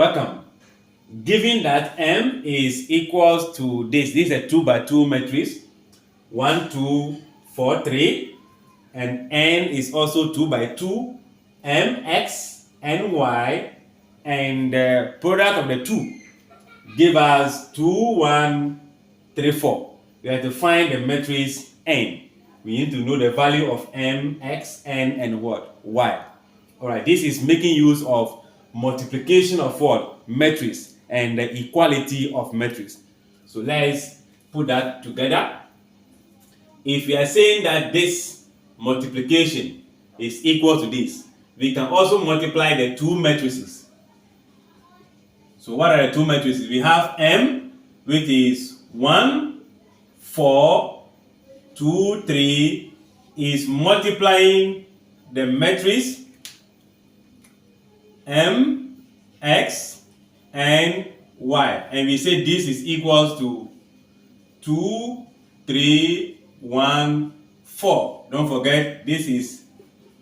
welcome. Given that M is equals to this is a 2 by 2 matrix, 1, 2, 4, 3, and N is also 2 by 2, M, X, and Y, and the product of the two give us 2, 1, 3, 4. We have to find the matrix N. We need to know the value of M, X, N, and what? Y. Alright, this is making use of multiplication of what? Matrix and the equality of matrix. So let's put that together. If we are saying that this multiplication is equal to this, we can also multiply the two matrices. So what are the two matrices? We have M, which is 1, 4, 2, 3, is multiplying the matrix M, X, and Y. And we say this is equals to 2, 3, 1, 4. Don't forget, this is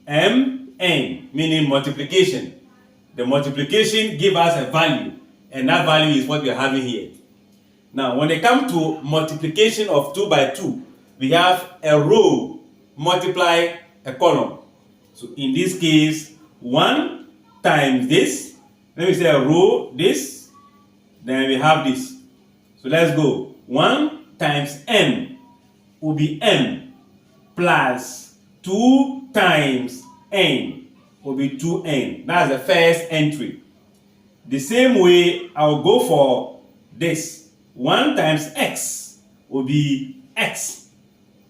M, N, meaning multiplication. The multiplication gives us a value, and that value is what we are having here. Now, when it comes to multiplication of 2 by 2, we have a row multiply a column. So in this case, 1 times this, let me say a row, this, then we have this. So let's go. 1 times M will be M plus 2 times N will be 2N. That's the first entry. The same way, I'll go for this. 1 times X will be X.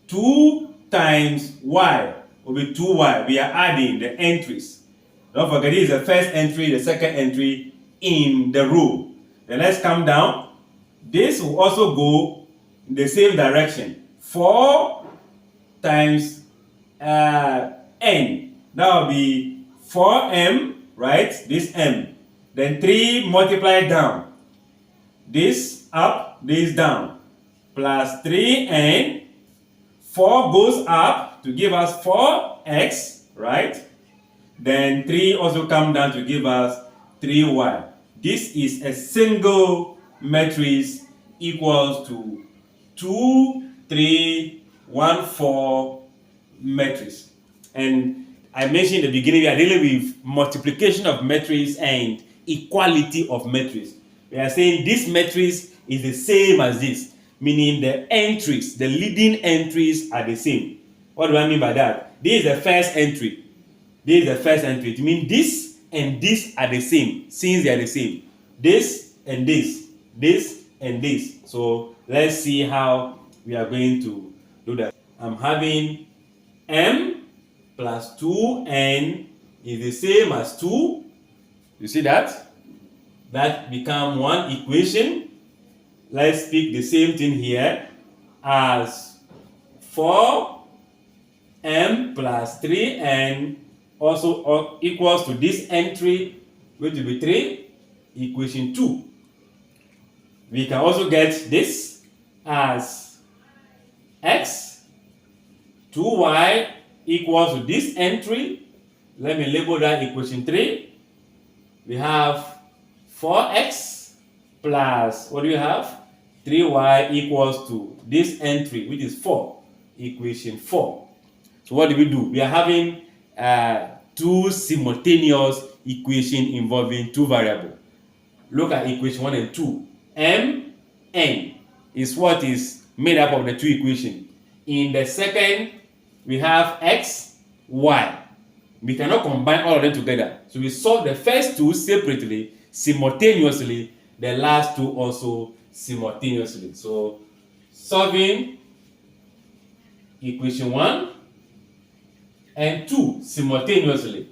2 times Y will be 2Y. We are adding the entries. Don't forget, this is the first entry, the second entry in the row. Then let's come down. This will also go in the same direction. 4 times N. That will be 4M, right? This M. Then 3 multiply down. This up, this down. Plus 3N. 4 goes up to give us 4X, right? Then 3 also come down to give us 3Y. This is a single matrix equals to 2, 3, 1, 4 matrix. And I mentioned in the beginning, we are dealing with multiplication of matrix and equality of matrix. We are saying this matrix is the same as this, meaning the entries, the leading entries are the same. What do I mean by that? This is the first entry. This is the first entry. It means this and this are the same, since they are the same. This and this and this. So let's see how we are going to do that. I'm having M plus 2N is the same as 2. You see that? That becomes one equation. Let's speak the same thing here as 4M plus 3N also equals to this entry, which will be 3, equation 2. We can also get this as X, 2Y equals to this entry. Let me label that equation 3. We have 4X plus, what do you have? 3Y equals to this entry, which is 4, equation 4. So what do? We are having two simultaneous equations involving two variables. Look at equation 1 and 2. M, N is what is made up of the two equations. In the second, we have X, Y. We cannot combine all of them together. So we solve the first two separately, simultaneously, the last two also simultaneously. So solving equation 1 and 2 simultaneously.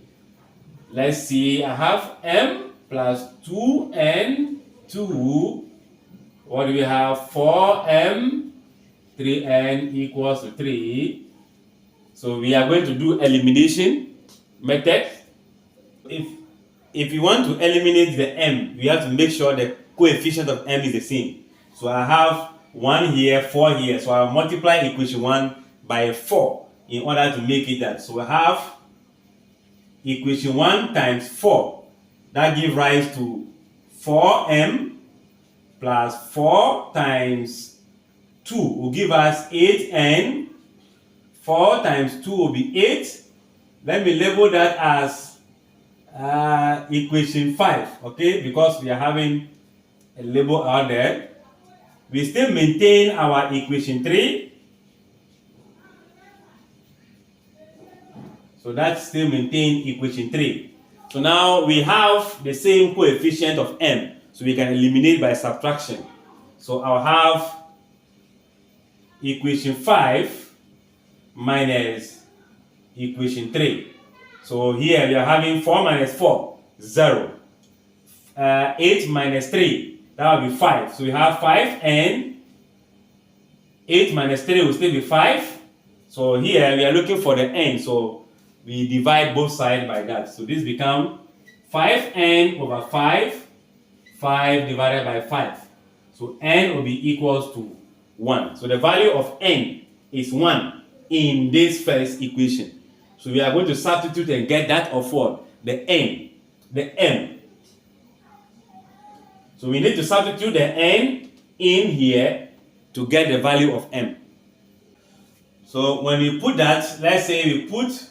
Let's see, I have M plus 2N 2. What do we have? 4M 3N equals to 3. So we are going to do elimination method. If you want to eliminate the M, we have to make sure the coefficient of M is the same. So I have 1 here, 4 here. So I'll multiply equation 1 by 4 in order to make it that. So I have equation 1 times 4. That gives rise to 4m plus 4 times 2 will give us 8n. 4 times 2 will be 8. Let me label that as equation 5, okay, because we are having a label out there. We still maintain our equation 3. So that still maintain equation 3. So now we have the same coefficient of m. So we can eliminate by subtraction. So I'll have equation 5 minus equation 3. So here we are having 4 minus 4, 0. 8 minus 3, that will be 5. So we have 5 and 8 minus 3 will still be 5. So here we are looking for the n. So we divide both sides by that. So this becomes 5n over 5, 5 divided by 5. So n will be equals to 1. So the value of n is 1 in this first equation. So we are going to substitute and get that of what? The n, the m. So we need to substitute the n in here to get the value of m. So when we put that, let's say we put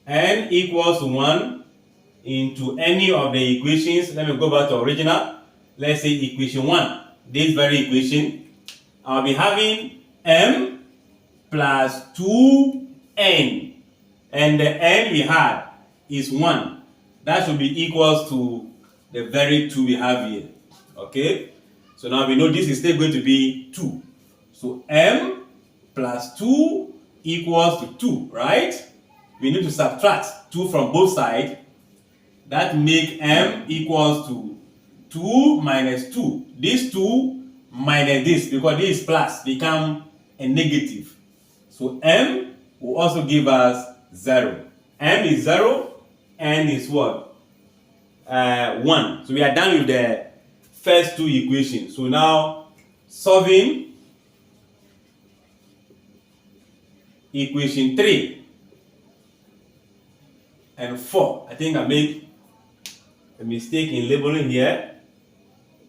n equals to 1 into any of the equations. Let me go back to original. Let's say equation 1. This very equation, I'll be having m plus 2n. And the n we had is 1. That should be equals to the very 2 we have here. Okay? So now we know this is still going to be 2. So m plus 2 equals to 2, right? We need to subtract 2 from both sides. That make m equals to 2 minus 2. This 2 minus this, because this is plus, become a negative. So m will also give us 0. M is 0, n is what? 1. So we are done with the first two equations. So now solving equation 3 and 4. I think I made a mistake in labeling here.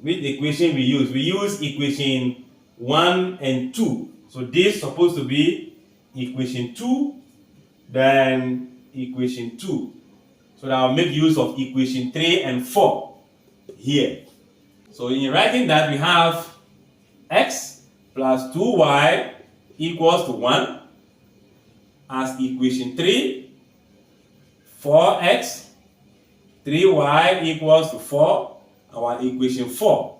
Which equation we use? We use equation 1 and 2. So this is supposed to be equation 2, then equation 2. So that I'll make use of equation 3 and 4 here. So in writing that, we have x plus 2y equals to 1 as equation 3, 4x, 3y equals to 4, our equation 4.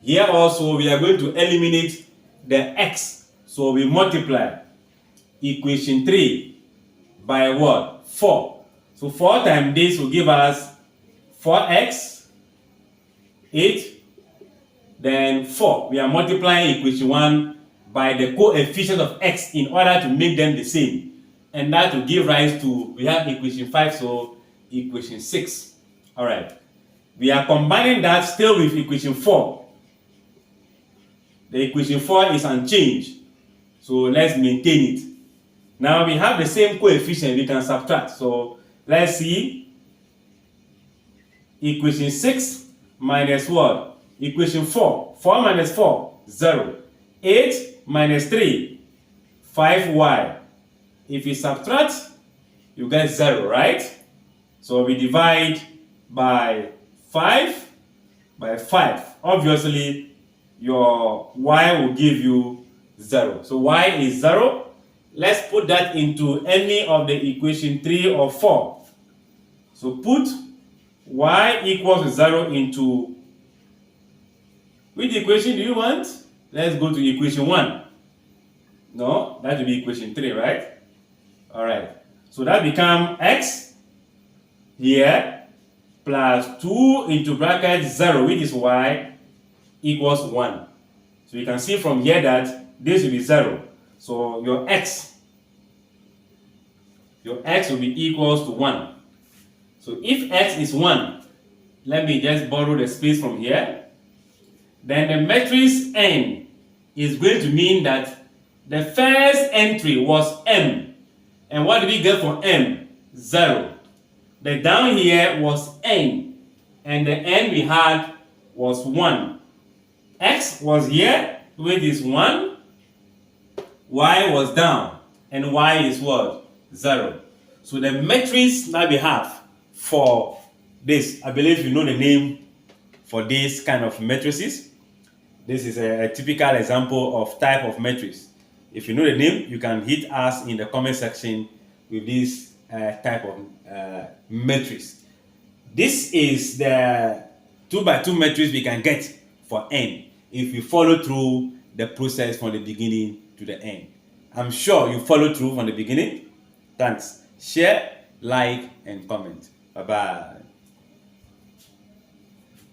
Here also we are going to eliminate the x. So we multiply equation 3 by what? 4. So 4 times this will give us 4x, 8, then 4. We are multiplying equation 1 by the coefficient of x in order to make them the same. And that will give rise to, we have equation 5, so equation 6. Alright. We are combining that still with equation 4. The equation 4 is unchanged. So let's maintain it. Now we have the same coefficient, we can subtract. So let's see. Equation 6 minus what? Equation 4. 4 minus 4, 0. 8 minus 3, 5y. If you subtract, you get 0, right? So we divide by 5 by 5. Obviously, your y will give you 0. So y is 0. Let's put that into any of the equation 3 or 4. So put y equals to 0 into, which equation do you want? Let's go to equation 1. No, that will be equation 3, right? Alright. So that becomes x here plus 2 into bracket 0, which is y, equals 1. So you can see from here that this will be 0. So your x will be equals to 1. So if x is 1, let me just borrow the space from here. Then the matrix n is going to mean that the first entry was m. And what did we get for m? 0. The down here was n. And the n we had was 1. X was here, which is 1. Y was down, and Y is what? 0. So the matrix that we have for this, I believe you know the name for this kind of matrices. This is a typical example of type of matrix. If you know the name, you can hit us in the comment section with this type of matrix. This is the 2 by 2 matrix we can get for n if you follow through the process from the beginning to the end. I'm sure you follow through from the beginning. Thanks. Share, like, and comment. Bye-bye.